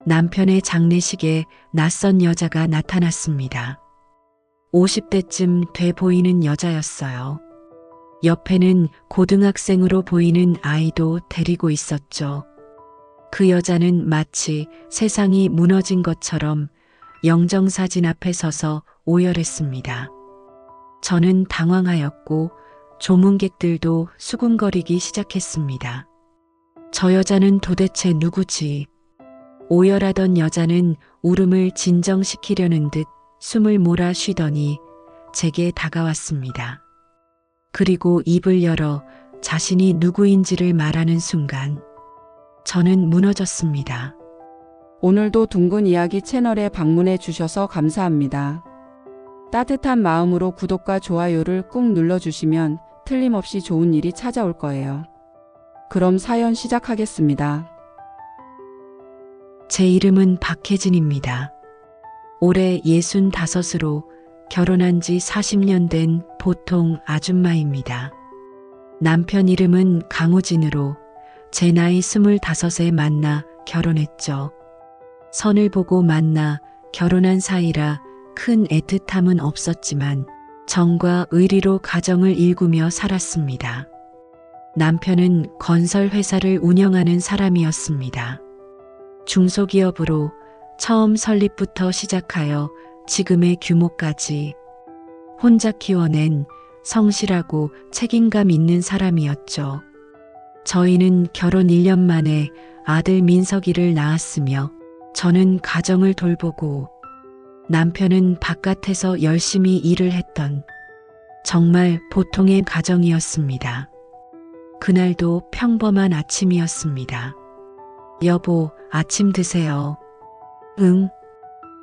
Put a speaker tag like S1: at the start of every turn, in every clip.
S1: 남편의 장례식에 낯선 여자가 나타났습니다. 50대쯤 돼 보이는 여자였어요. 옆에는 고등학생으로 보이는 아이도 데리고 있었죠. 그 여자는 마치 세상이 무너진 것처럼 영정사진 앞에 서서 오열했습니다. 저는 당황하였고 조문객들도 수군거리기 시작했습니다. 저 여자는 도대체 누구지? 오열하던 여자는 울음을 진정시키려는 듯 숨을 몰아 쉬더니 제게 다가왔습니다. 그리고 입을 열어 자신이 누구인지를 말하는 순간 저는 무너졌습니다.
S2: 오늘도 둥근 이야기 채널에 방문해 주셔서 감사합니다. 따뜻한 마음으로 구독과 좋아요를 꾹 눌러주시면 틀림없이 좋은 일이 찾아올 거예요. 그럼 사연 시작하겠습니다.
S1: 제 이름은 박혜진입니다. 올해 65으로 결혼한 지 40년 된 보통 아줌마입니다. 남편 이름은 강우진으로 제 나이 25에 만나 결혼했죠. 선을 보고 만나 결혼한 사이라 큰 애틋함은 없었지만 정과 의리로 가정을 일구며 살았습니다. 남편은 건설회사를 운영하는 사람이었습니다. 중소기업으로 처음 설립부터 시작하여 지금의 규모까지 혼자 키워낸 성실하고 책임감 있는 사람이었죠. 저희는 결혼 1년 만에 아들 민석이를 낳았으며 저는 가정을 돌보고 남편은 바깥에서 열심히 일을 했던 정말 보통의 가정이었습니다. 그날도 평범한 아침이었습니다. 여보, 아침 드세요. 응.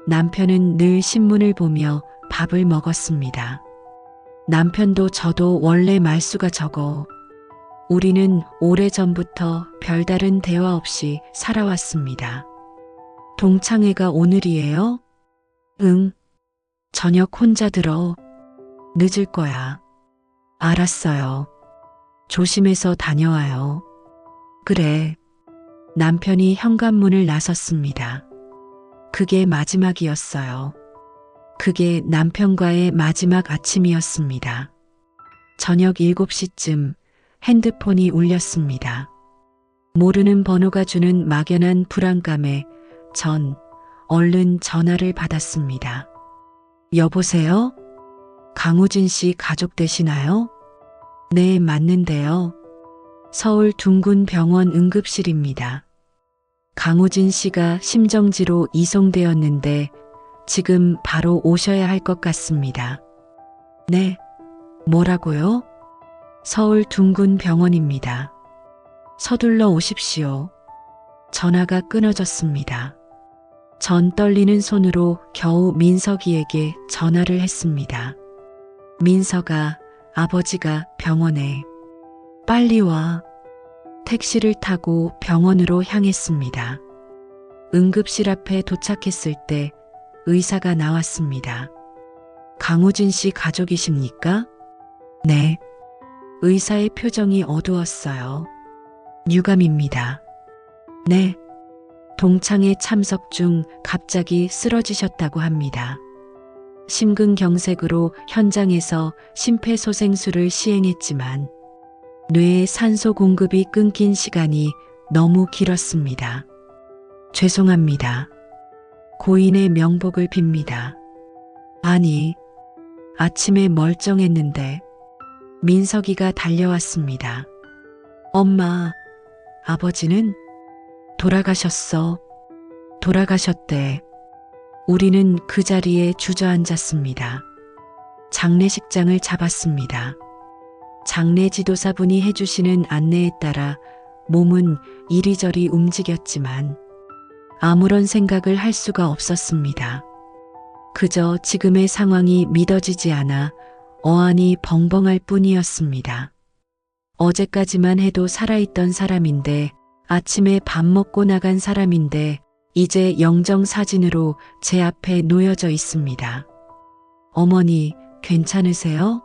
S1: 남편은 늘 신문을 보며 밥을 먹었습니다. 남편도 저도 원래 말수가 적어 우리는 오래전부터 별다른 대화 없이 살아왔습니다. 동창회가 오늘이에요? 응. 저녁 혼자 들어. 늦을 거야. 알았어요. 조심해서 다녀와요. 그래. 남편이 현관문을 나섰습니다. 그게 마지막이었어요. 그게 남편과의 마지막 아침이었습니다. 저녁 7시쯤 핸드폰이 울렸습니다. 모르는 번호가 주는 막연한 불안감에 전 얼른 전화를 받았습니다. 여보세요? 강우진 씨 가족 되시나요? 네, 맞는데요. 서울 둥근병원 응급실입니다. 강우진 씨가 심정지로 이송되었는데 지금 바로 오셔야 할 것 같습니다. 네, 뭐라고요? 서울 둥근병원입니다. 서둘러 오십시오. 전화가 끊어졌습니다. 전 떨리는 손으로 겨우 민석이에게 전화를 했습니다. 민석아, 아버지가 병원에. 빨리 와. 택시를 타고 병원으로 향했습니다. 응급실 앞에 도착했을 때 의사가 나왔습니다. 강우진 씨 가족이십니까? 네. 의사의 표정이 어두웠어요. 유감입니다. 네. 동창회 참석 중 갑자기 쓰러지셨다고 합니다. 심근경색으로 현장에서 심폐소생술을 시행했지만 뇌에 산소 공급이 끊긴 시간이 너무 길었습니다. 죄송합니다. 고인의 명복을 빕니다. 아니, 아침에 멀쩡했는데 민석이가 달려왔습니다. 엄마, 아버지는? 돌아가셨어. 돌아가셨대. 우리는 그 자리에 주저앉았습니다. 장례식장을 잡았습니다. 장례 지도사분이 해주시는 안내에 따라 몸은 이리저리 움직였지만 아무런 생각을 할 수가 없었습니다. 그저 지금의 상황이 믿어지지 않아 어안이 벙벙할 뿐이었습니다. 어제까지만 해도 살아있던 사람인데, 아침에 밥 먹고 나간 사람인데 이제 영정사진으로 제 앞에 놓여져 있습니다. 어머니, 괜찮으세요?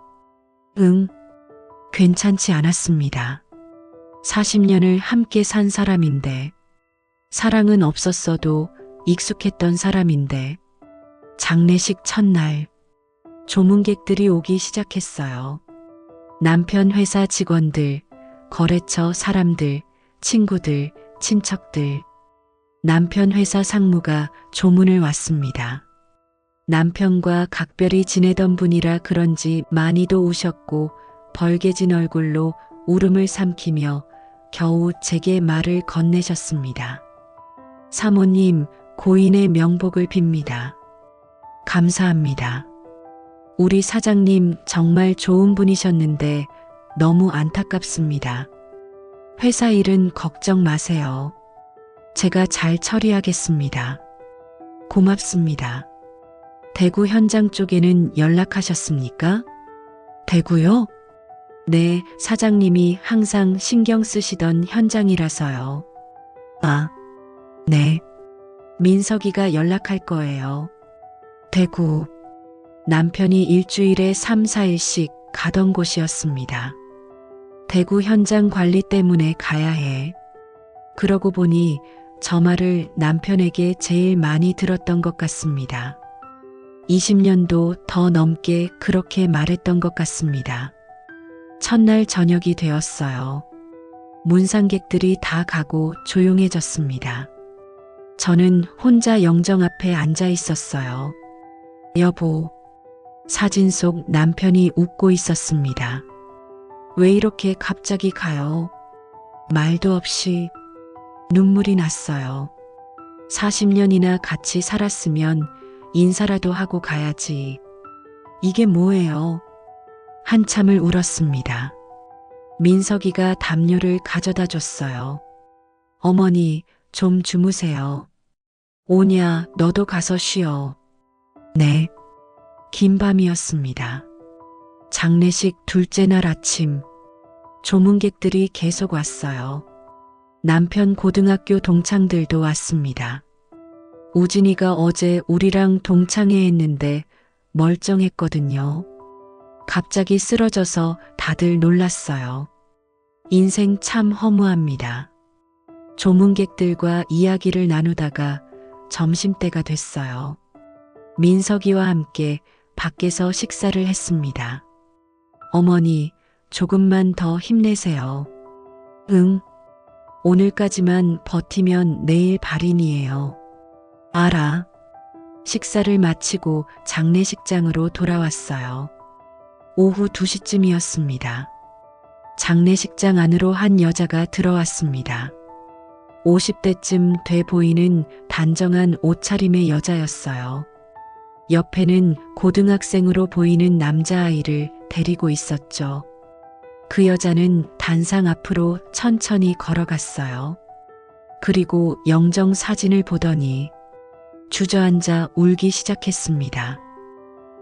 S1: 응, 괜찮지 않았습니다. 40년을 함께 산 사람인데 사랑은 없었어도 익숙했던 사람인데 장례식 첫날 조문객들이 오기 시작했어요. 남편 회사 직원들, 거래처 사람들, 친구들, 친척들. 남편 회사 상무가 조문을 왔습니다. 남편과 각별히 지내던 분이라 그런지 많이도 우셨고 벌개진 얼굴로 울음을 삼키며 겨우 제게 말을 건네셨습니다. 사모님, 고인의 명복을 빕니다. 감사합니다. 우리 사장님 정말 좋은 분이셨는데 너무 안타깝습니다. 회사 일은 걱정 마세요. 제가 잘 처리하겠습니다. 고맙습니다. 대구 현장 쪽에는 연락하셨습니까? 대구요? 네, 사장님이 항상 신경 쓰시던 현장이라서요. 아, 네. 민석이가 연락할 거예요. 대구. 남편이 일주일에 3, 4일씩 가던 곳이었습니다. 대구 현장 관리 때문에 가야 해. 그러고 보니 저 말을 남편에게 제일 많이 들었던 것 같습니다. 20년도 더 넘게 그렇게 말했던 것 같습니다. 첫날 저녁이 되었어요. 문상객들이 다 가고 조용해졌습니다. 저는 혼자 영정 앞에 앉아 있었어요. 여보, 사진 속 남편이 웃고 있었습니다. 왜 이렇게 갑자기 가요? 말도 없이 눈물이 났어요. 40년이나 같이 살았으면 인사라도 하고 가야지. 이게 뭐예요? 한참을 울었습니다. 민석이가 담요를 가져다 줬어요. 어머니, 좀 주무세요. 오냐, 너도 가서 쉬어. 네. 긴 밤이었습니다. 장례식 둘째 날 아침, 조문객들이 계속 왔어요. 남편 고등학교 동창들도 왔습니다. 우진이가 어제 우리랑 동창회 했는데 멀쩡했거든요. 갑자기 쓰러져서 다들 놀랐어요. 인생 참 허무합니다. 조문객들과 이야기를 나누다가 점심때가 됐어요. 민석이와 함께 밖에서 식사를 했습니다. 어머니, 조금만 더 힘내세요. 응. 오늘까지만 버티면 내일 발인이에요. 알아. 식사를 마치고 장례식장으로 돌아왔어요. 오후 2시쯤이었습니다. 장례식장 안으로 한 여자가 들어왔습니다. 50대쯤 돼 보이는 단정한 옷차림의 여자였어요. 옆에는 고등학생으로 보이는 남자아이를 데리고 있었죠. 그 여자는 단상 앞으로 천천히 걸어갔어요. 그리고 영정 사진을 보더니 주저앉아 울기 시작했습니다.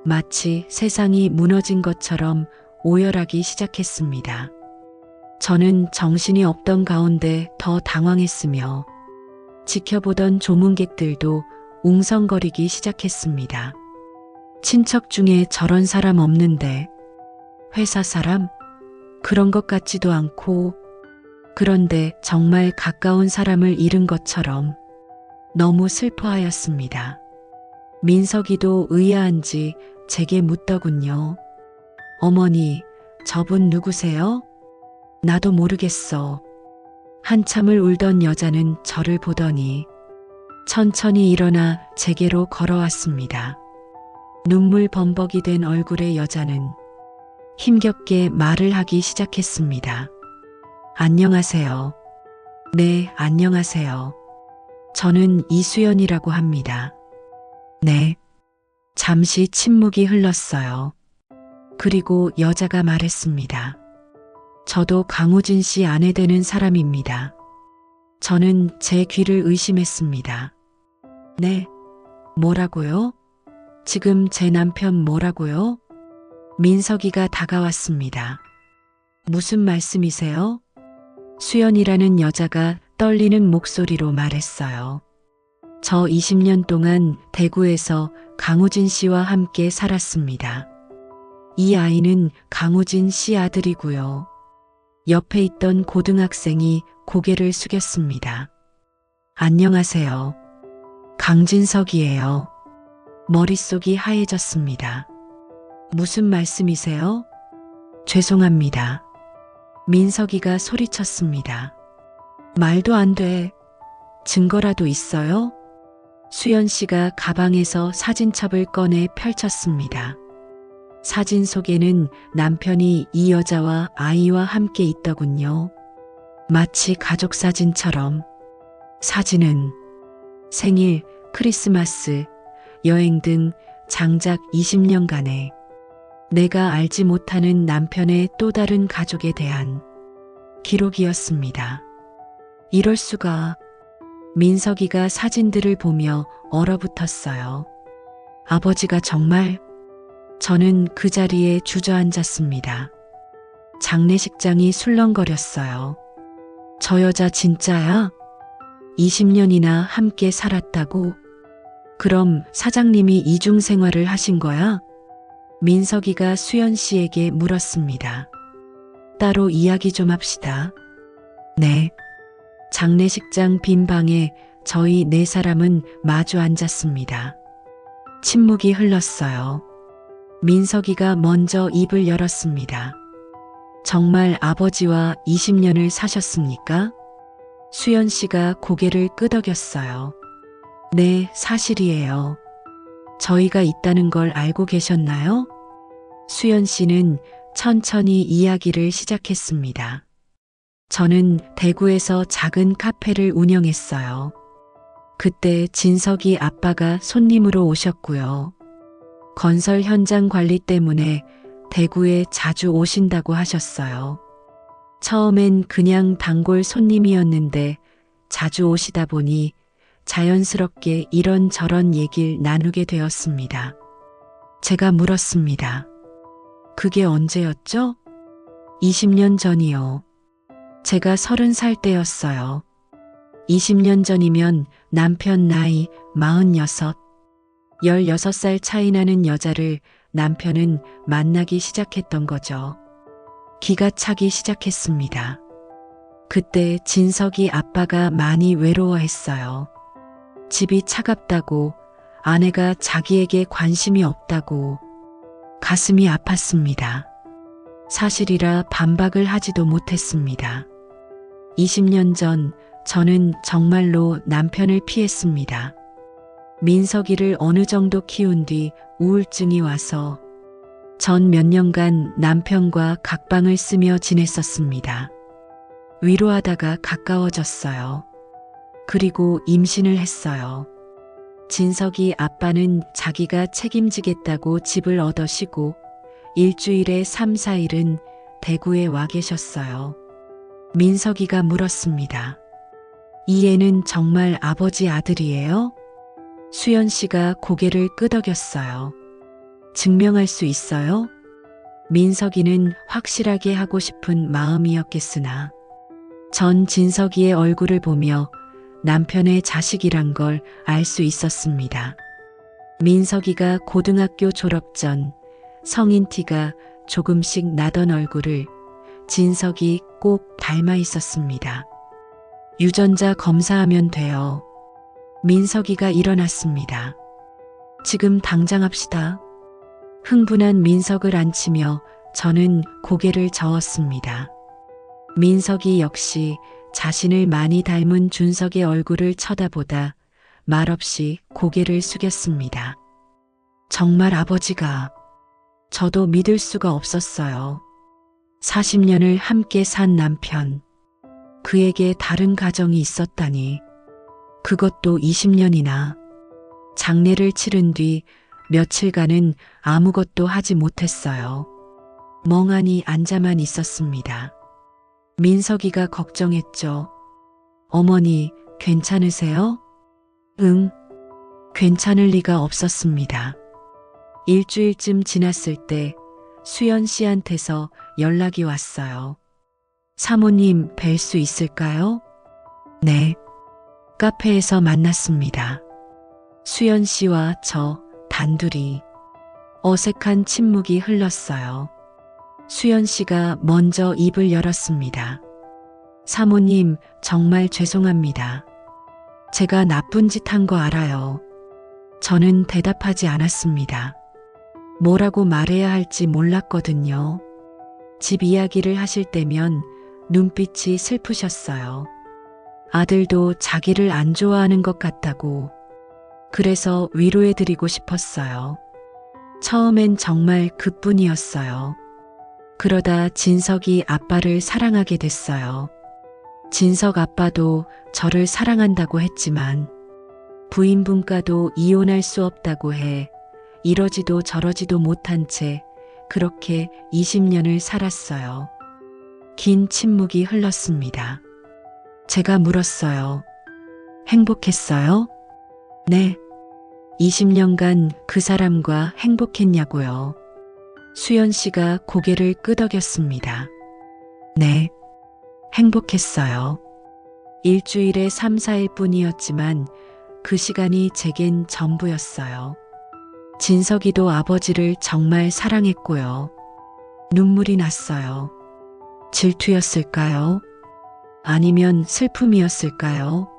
S1: 마치 세상이 무너진 것처럼 오열하기 시작했습니다. 저는 정신이 없던 가운데 더 당황했으며 지켜보던 조문객들도 웅성거리기 시작했습니다. 친척 중에 저런 사람 없는데 회사 사람? 그런 것 같지도 않고 그런데 정말 가까운 사람을 잃은 것처럼 너무 슬퍼하였습니다. 민석이도 의아한지 제게 묻더군요. 어머니, 저분 누구세요? 나도 모르겠어. 한참을 울던 여자는 저를 보더니 천천히 일어나 제게로 걸어왔습니다. 눈물 범벅이 된 얼굴의 여자는 힘겹게 말을 하기 시작했습니다. 안녕하세요. 네, 안녕하세요. 저는 이수연이라고 합니다. 네. 잠시 침묵이 흘렀어요. 그리고 여자가 말했습니다. 저도 강우진 씨 아내 되는 사람입니다. 저는 제 귀를 의심했습니다. 네. 뭐라고요? 지금 제 남편 뭐라고요? 민석이가 다가왔습니다. 무슨 말씀이세요? 수연이라는 여자가 떨리는 목소리로 말했어요. 저 20년 동안 대구에서 강우진 씨와 함께 살았습니다. 이 아이는 강우진 씨 아들이고요. 옆에 있던 고등학생이 고개를 숙였습니다. 안녕하세요. 강진석이에요. 머릿속이 하얘졌습니다. 무슨 말씀이세요? 죄송합니다. 민석이가 소리쳤습니다. 말도 안 돼. 증거라도 있어요? 수연 씨가 가방에서 사진첩을 꺼내 펼쳤습니다. 사진 속에는 남편이 이 여자와 아이와 함께 있더군요. 마치 가족 사진처럼. 사진은 생일, 크리스마스, 여행 등 장작 20년간의 내가 알지 못하는 남편의 또 다른 가족에 대한 기록이었습니다. 이럴 수가. 민석이가 사진들을 보며 얼어붙었어요. 아버지가 정말. 저는 그 자리에 주저앉았습니다. 장례식장이 술렁거렸어요. 저 여자 진짜야? 20년이나 함께 살았다고? 그럼 사장님이 이중 생활을 하신 거야? 민석이가 수연 씨에게 물었습니다. 따로 이야기 좀 합시다. 네. 장례식장 빈 방에 저희 네 사람은 마주 앉았습니다. 침묵이 흘렀어요. 민석이가 먼저 입을 열었습니다. 정말 아버지와 20년을 사셨습니까? 수연 씨가 고개를 끄덕였어요. 네, 사실이에요. 저희가 있다는 걸 알고 계셨나요? 수연 씨는 천천히 이야기를 시작했습니다. 저는 대구에서 작은 카페를 운영했어요. 그때 진석이 아빠가 손님으로 오셨고요. 건설 현장 관리 때문에 대구에 자주 오신다고 하셨어요. 처음엔 그냥 단골 손님이었는데 자주 오시다 보니 자연스럽게 이런저런 얘기를 나누게 되었습니다. 제가 물었습니다. 그게 언제였죠? 20년 전이요. 제가 30살 때였어요. 20년 전이면 남편 나이 46, 16살 차이 나는 여자를 남편은 만나기 시작했던 거죠. 기가 차기 시작했습니다. 그때 진석이 아빠가 많이 외로워했어요. 집이 차갑다고, 아내가 자기에게 관심이 없다고. 가슴이 아팠습니다. 사실이라 반박을 하지도 못했습니다. 20년 전 저는 정말로 남편을 피했습니다. 민석이를 어느 정도 키운 뒤 우울증이 와서 전 몇 년간 남편과 각방을 쓰며 지냈었습니다. 위로하다가 가까워졌어요. 그리고 임신을 했어요. 진석이 아빠는 자기가 책임지겠다고 집을 얻으시고 일주일에 3, 4일은 대구에 와 계셨어요. 민석이가 물었습니다. 이 애는 정말 아버지 아들이에요? 수연 씨가 고개를 끄덕였어요. 증명할 수 있어요? 민석이는 확실하게 하고 싶은 마음이었겠으나 전 진석이의 얼굴을 보며 남편의 자식이란 걸 알 수 있었습니다. 민석이가 고등학교 졸업 전 성인 티가 조금씩 나던 얼굴을 진석이 꼭 닮아 있었습니다. 유전자 검사하면 돼요. 민석이가 일어났습니다. 지금 당장 합시다. 흥분한 민석을 앉히며 저는 고개를 저었습니다. 민석이 역시 자신을 많이 닮은 준석의 얼굴을 쳐다보다 말없이 고개를 숙였습니다. 정말 아버지가. 저도 믿을 수가 없었어요. 40년을 함께 산 남편. 그에게 다른 가정이 있었다니. 그것도 20년이나. 장례를 치른 뒤 며칠간은 아무것도 하지 못했어요. 멍하니 앉아만 있었습니다. 민석이가 걱정했죠. 어머니, 괜찮으세요? 응, 괜찮을 리가 없었습니다. 일주일쯤 지났을 때 수연 씨한테서 연락이 왔어요. 사모님 뵐 수 있을까요? 네. 카페에서 만났습니다. 수연 씨와 저 단둘이. 어색한 침묵이 흘렀어요. 수연 씨가 먼저 입을 열었습니다. 사모님, 정말 죄송합니다. 제가 나쁜 짓 한 거 알아요. 저는 대답하지 않았습니다. 뭐라고 말해야 할지 몰랐거든요. 집 이야기를 하실 때면 눈빛이 슬프셨어요. 아들도 자기를 안 좋아하는 것 같다고. 그래서 위로해드리고 싶었어요. 처음엔 정말 그뿐이었어요. 그러다 진석이 아빠를 사랑하게 됐어요. 진석 아빠도 저를 사랑한다고 했지만 부인분과도 이혼할 수 없다고 해 이러지도 저러지도 못한 채 그렇게 20년을 살았어요. 긴 침묵이 흘렀습니다. 제가 물었어요. 행복했어요? 네. 20년간 그 사람과 행복했냐고요. 수연 씨가 고개를 끄덕였습니다. 네. 행복했어요. 일주일에 3, 4일 뿐이었지만 그 시간이 제겐 전부였어요. 진석이도 아버지를 정말 사랑했고요. 눈물이 났어요. 질투였을까요? 아니면 슬픔이었을까요?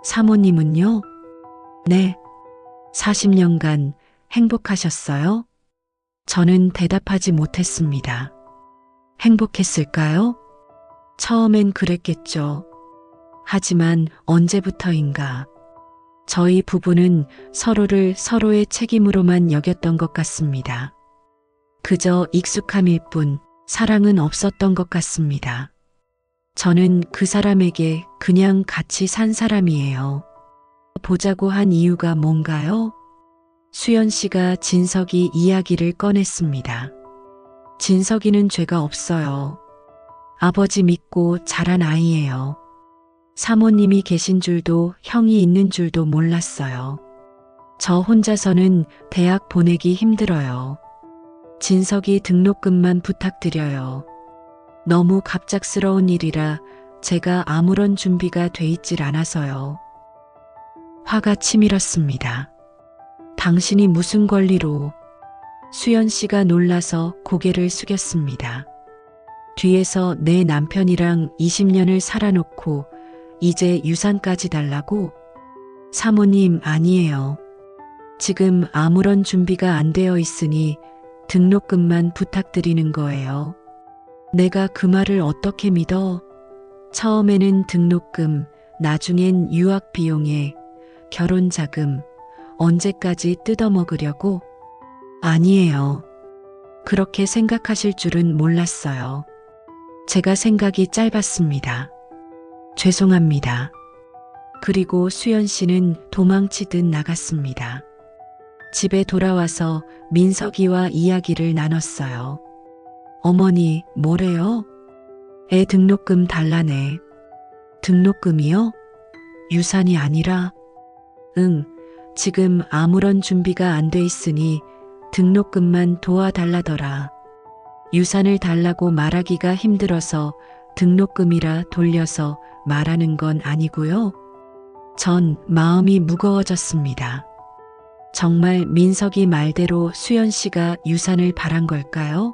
S1: 사모님은요? 네. 40년간 행복하셨어요? 저는 대답하지 못했습니다. 행복했을까요? 처음엔 그랬겠죠. 하지만 언제부터인가 저희 부부는 서로를 서로의 책임으로만 여겼던 것 같습니다. 그저 익숙함일 뿐 사랑은 없었던 것 같습니다. 저는 그 사람에게 그냥 같이 산 사람이에요. 보자고 한 이유가 뭔가요? 수연 씨가 진석이 이야기를 꺼냈습니다. 진석이는 죄가 없어요. 아버지 믿고 자란 아이예요. 사모님이 계신 줄도 형이 있는 줄도 몰랐어요. 저 혼자서는 대학 보내기 힘들어요. 진석이 등록금만 부탁드려요. 너무 갑작스러운 일이라 제가 아무런 준비가 돼 있질 않아서요. 화가 치밀었습니다. 당신이 무슨 권리로? 수연 씨가 놀라서 고개를 숙였습니다. 뒤에서 내 남편이랑 20년을 살아놓고 이제 유산까지 달라고? 사모님 아니에요. 지금 아무런 준비가 안 되어 있으니 등록금만 부탁드리는 거예요. 내가 그 말을 어떻게 믿어? 처음에는 등록금, 나중엔 유학 비용에 결혼 자금, 언제까지 뜯어먹으려고? 아니에요. 그렇게 생각하실 줄은 몰랐어요. 제가 생각이 짧았습니다. 죄송합니다. 그리고 수연 씨는 도망치듯 나갔습니다. 집에 돌아와서 민석이와 이야기를 나눴어요. 어머니, 뭐래요? 애 등록금 달라네. 등록금이요? 유산이 아니라? 응, 지금 아무런 준비가 안 돼 있으니 등록금만 도와달라더라. 유산을 달라고 말하기가 힘들어서 등록금이라 돌려서 말하는 건 아니고요. 전 마음이 무거워졌습니다. 정말 민석이 말대로 수연 씨가 유산을 바란 걸까요?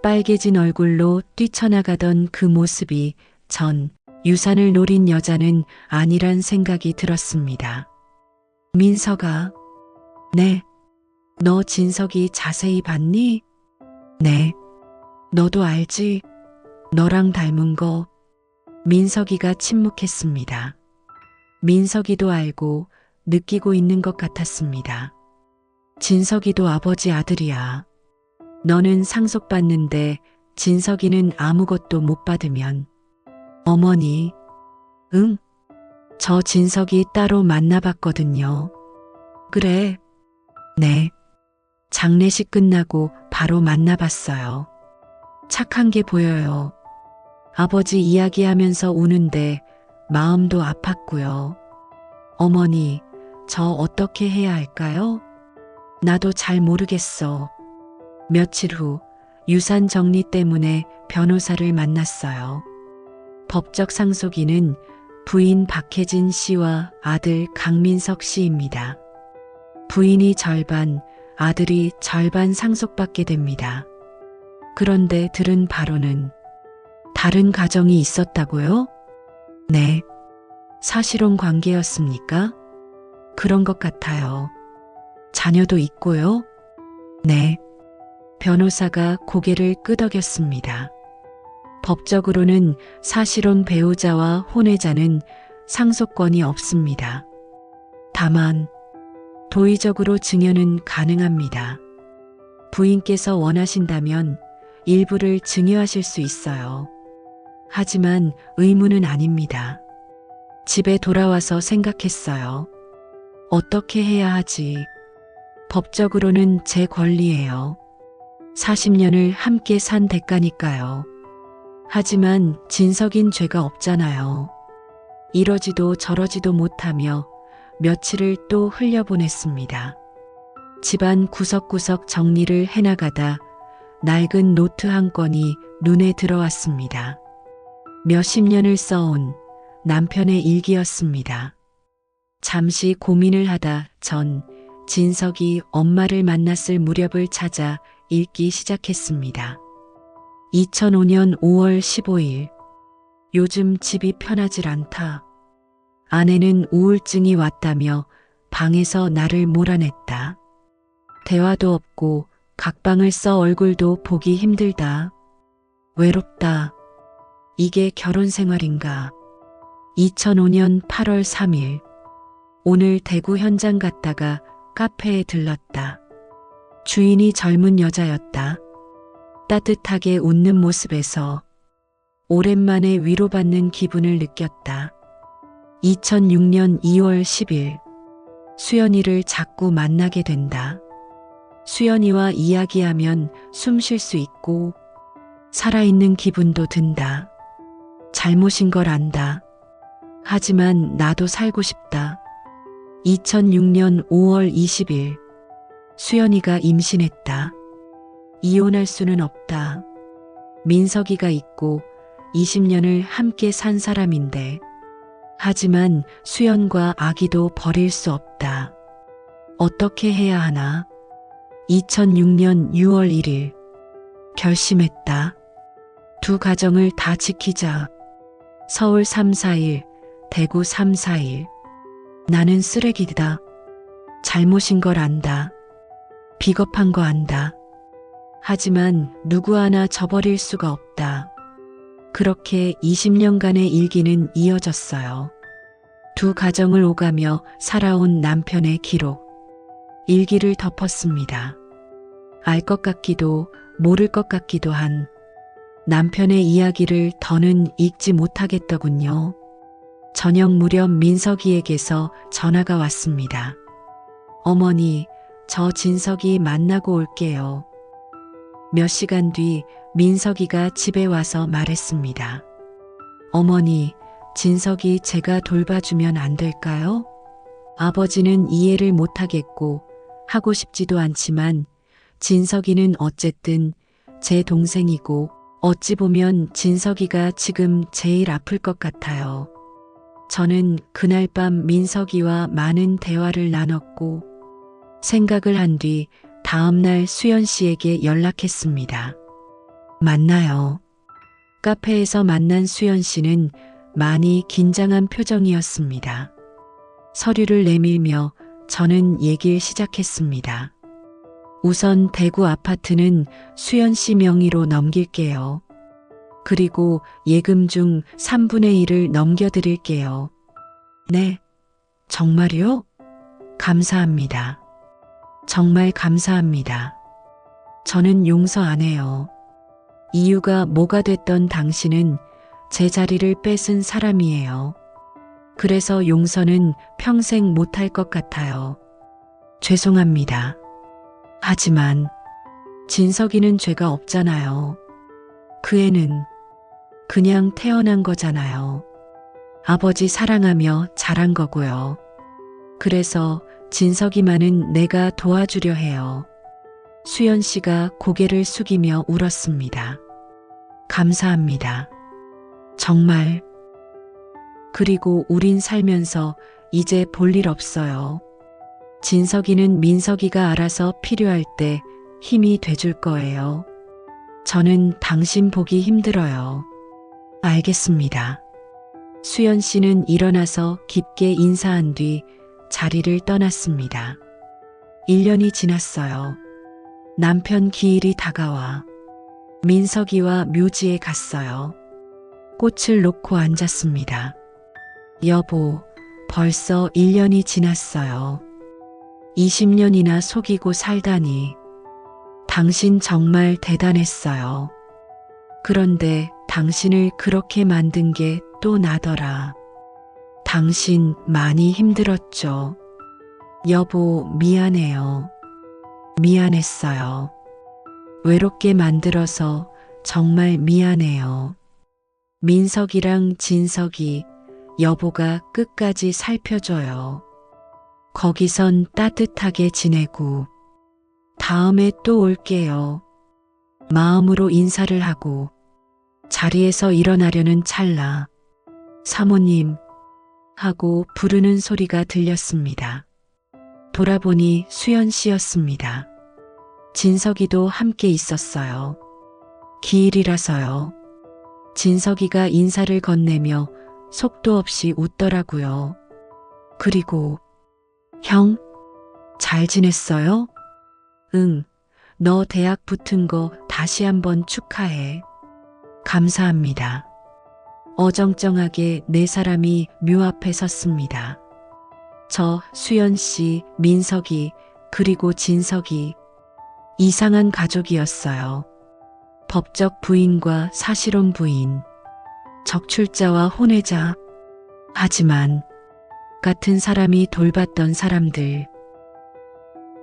S1: 빨개진 얼굴로 뛰쳐나가던 그 모습이 전 유산을 노린 여자는 아니란 생각이 들었습니다. 민석아. 네. 너 진석이 자세히 봤니? 네. 너도 알지? 너랑 닮은 거. 민석이가 침묵했습니다. 민석이도 알고 느끼고 있는 것 같았습니다. 진석이도 아버지 아들이야. 너는 상속받는데 진석이는 아무것도 못 받으면. 어머니. 응? 저 진석이 따로 만나봤거든요. 그래. 네. 장례식 끝나고 바로 만나봤어요. 착한 게 보여요. 아버지 이야기하면서 우는데 마음도 아팠고요. 어머니, 저 어떻게 해야 할까요? 나도 잘 모르겠어. 며칠 후 유산 정리 때문에 변호사를 만났어요. 법적 상속인은 부인 박혜진 씨와 아들 강민석 씨입니다. 부인이 절반, 아들이 절반 상속받게 됩니다. 그런데 들은 바로는 다른 가정이 있었다고요? 네. 사실혼 관계였습니까? 그런 것 같아요. 자녀도 있고요? 네. 변호사가 고개를 끄덕였습니다. 법적으로는 사실혼 배우자와 혼외자는 상속권이 없습니다. 다만 도의적으로 증여는 가능합니다. 부인께서 원하신다면 일부를 증여하실 수 있어요. 하지만 의무는 아닙니다. 집에 돌아와서 생각했어요. 어떻게 해야 하지? 법적으로는 제 권리예요. 40년을 함께 산 대가니까요. 하지만 진석인 죄가 없잖아요. 이러지도 저러지도 못하며 며칠을 또 흘려보냈습니다. 집안 구석구석 정리를 해나가다 낡은 노트 한 건이 눈에 들어왔습니다. 몇십 년을 써온 남편의 일기였습니다. 잠시 고민을 하다 전 진석이 엄마를 만났을 무렵을 찾아 읽기 시작했습니다. 2005년 5월 15일. 요즘 집이 편하질 않다. 아내는 우울증이 왔다며 방에서 나를 몰아냈다. 대화도 없고 각방을 써 얼굴도 보기 힘들다. 외롭다. 이게 결혼 생활인가? 2005년 8월 3일. 오늘 대구 현장 갔다가 카페에 들렀다. 주인이 젊은 여자였다. 따뜻하게 웃는 모습에서 오랜만에 위로받는 기분을 느꼈다. 2006년 2월 10일. 수연이를 자꾸 만나게 된다. 수연이와 이야기하면 숨 쉴 수 있고 살아있는 기분도 든다. 잘못인 걸 안다. 하지만 나도 살고 싶다. 2006년 5월 20일. 수연이가 임신했다. 이혼할 수는 없다. 민석이가 있고 20년을 함께 산 사람인데. 하지만 수연과 아기도 버릴 수 없다. 어떻게 해야 하나? 2006년 6월 1일. 결심했다. 두 가정을 다 지키자. 서울 3, 4일, 대구 3, 4일. 나는 쓰레기다. 잘못인 걸 안다. 비겁한 거 안다. 하지만 누구 하나 저버릴 수가 없다. 그렇게 20년간의 일기는 이어졌어요. 두 가정을 오가며 살아온 남편의 기록. 일기를 덮었습니다. 알 것 같기도 모를 것 같기도 한 남편의 이야기를 더는 읽지 못하겠더군요. 저녁 무렵 민석이에게서 전화가 왔습니다. 어머니, 저 진석이 만나고 올게요. 몇 시간 뒤 민석이가 집에 와서 말했습니다. 어머니, 진석이 제가 돌봐주면 안 될까요? 아버지는 이해를 못하겠고 하고 싶지도 않지만 진석이는 어쨌든 제 동생이고 어찌 보면 진석이가 지금 제일 아플 것 같아요. 저는 그날 밤 민석이와 많은 대화를 나눴고 생각을 한 뒤 다음날 수연 씨에게 연락했습니다. 만나요. 카페에서 만난 수연 씨는 많이 긴장한 표정이었습니다. 서류를 내밀며 저는 얘기를 시작했습니다. 우선 대구 아파트는 수연 씨 명의로 넘길게요. 그리고 예금 중 3분의 1을 넘겨드릴게요. 네, 정말요? 감사합니다. 정말 감사합니다. 저는 용서 안 해요. 이유가 뭐가 됐던 당신은 제 자리를 뺏은 사람이에요. 그래서 용서는 평생 못할 것 같아요. 죄송합니다. 하지만 진석이는 죄가 없잖아요. 그 애는 그냥 태어난 거잖아요. 아버지 사랑하며 자란 거고요. 그래서 진석이만은 내가 도와주려 해요. 수연 씨가 고개를 숙이며 울었습니다. 감사합니다. 정말. 그리고 우린 살면서 이제 볼 일 없어요. 진석이는 민석이가 알아서 필요할 때 힘이 돼줄 거예요. 저는 당신 보기 힘들어요. 알겠습니다. 수연 씨는 일어나서 깊게 인사한 뒤 자리를 떠났습니다. 1년이 지났어요. 남편 기일이 다가와 민석이와 묘지에 갔어요. 꽃을 놓고 앉았습니다. 여보, 벌써 1년이 지났어요. 20년이나 속이고 살다니. 당신 정말 대단했어요. 그런데 당신을 그렇게 만든 게 또 나더라. 당신 많이 힘들었죠. 여보, 미안해요. 미안했어요. 외롭게 만들어서 정말 미안해요. 민석이랑 진석이 여보가 끝까지 살펴줘요. 거기선 따뜻하게 지내고 다음에 또 올게요. 마음으로 인사를 하고 자리에서 일어나려는 찰나 사모님 하고 부르는 소리가 들렸습니다. 돌아보니 수연 씨였습니다. 진석이도 함께 있었어요. 기일이라서요. 진석이가 인사를 건네며 속도 없이 웃더라고요. 그리고 형, 잘 지냈어요? 응, 너 대학 붙은 거 다시 한번 축하해. 감사합니다. 어정쩡하게 네 사람이 묘 앞에 섰습니다. 저, 수연 씨, 민석이, 그리고 진석이. 이상한 가족이었어요. 법적 부인과 사실혼 부인, 적출자와 혼외자. 하지만 같은 사람이 돌봤던 사람들.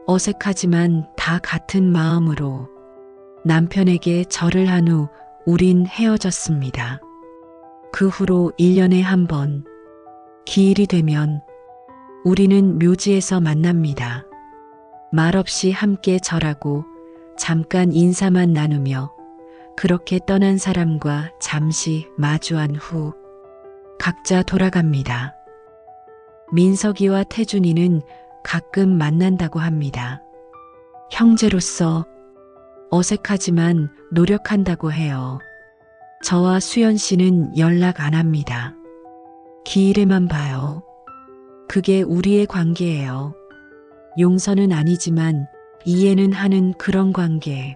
S1: 어색하지만 다 같은 마음으로 남편에게 절을 한 후 우린 헤어졌습니다. 그 후로 1년에 한 번, 기일이 되면 우리는 묘지에서 만납니다. 말없이 함께 절하고 잠깐 인사만 나누며 그렇게 떠난 사람과 잠시 마주한 후 각자 돌아갑니다. 민석이와 태준이는 가끔 만난다고 합니다. 형제로서 어색하지만 노력한다고 해요. 저와 수연 씨는 연락 안 합니다. 기일에만 봐요. 그게 우리의 관계예요. 용서는 아니지만 이해는 하는 그런 관계.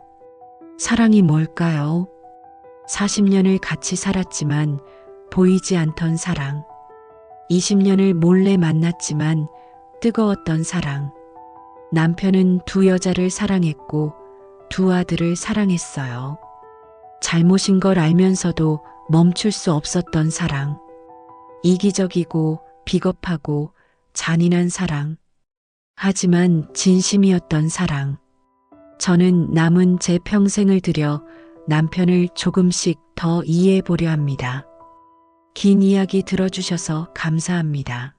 S1: 사랑이 뭘까요? 40년을 같이 살았지만 보이지 않던 사랑. 20년을 몰래 만났지만 뜨거웠던 사랑. 남편은 두 여자를 사랑했고 두 아들을 사랑했어요. 잘못인 걸 알면서도 멈출 수 없었던 사랑. 이기적이고 비겁하고 잔인한 사랑. 하지만 진심이었던 사랑. 저는 남은 제 평생을 들여 남편을 조금씩 더 이해해 보려 합니다. 긴 이야기 들어주셔서 감사합니다.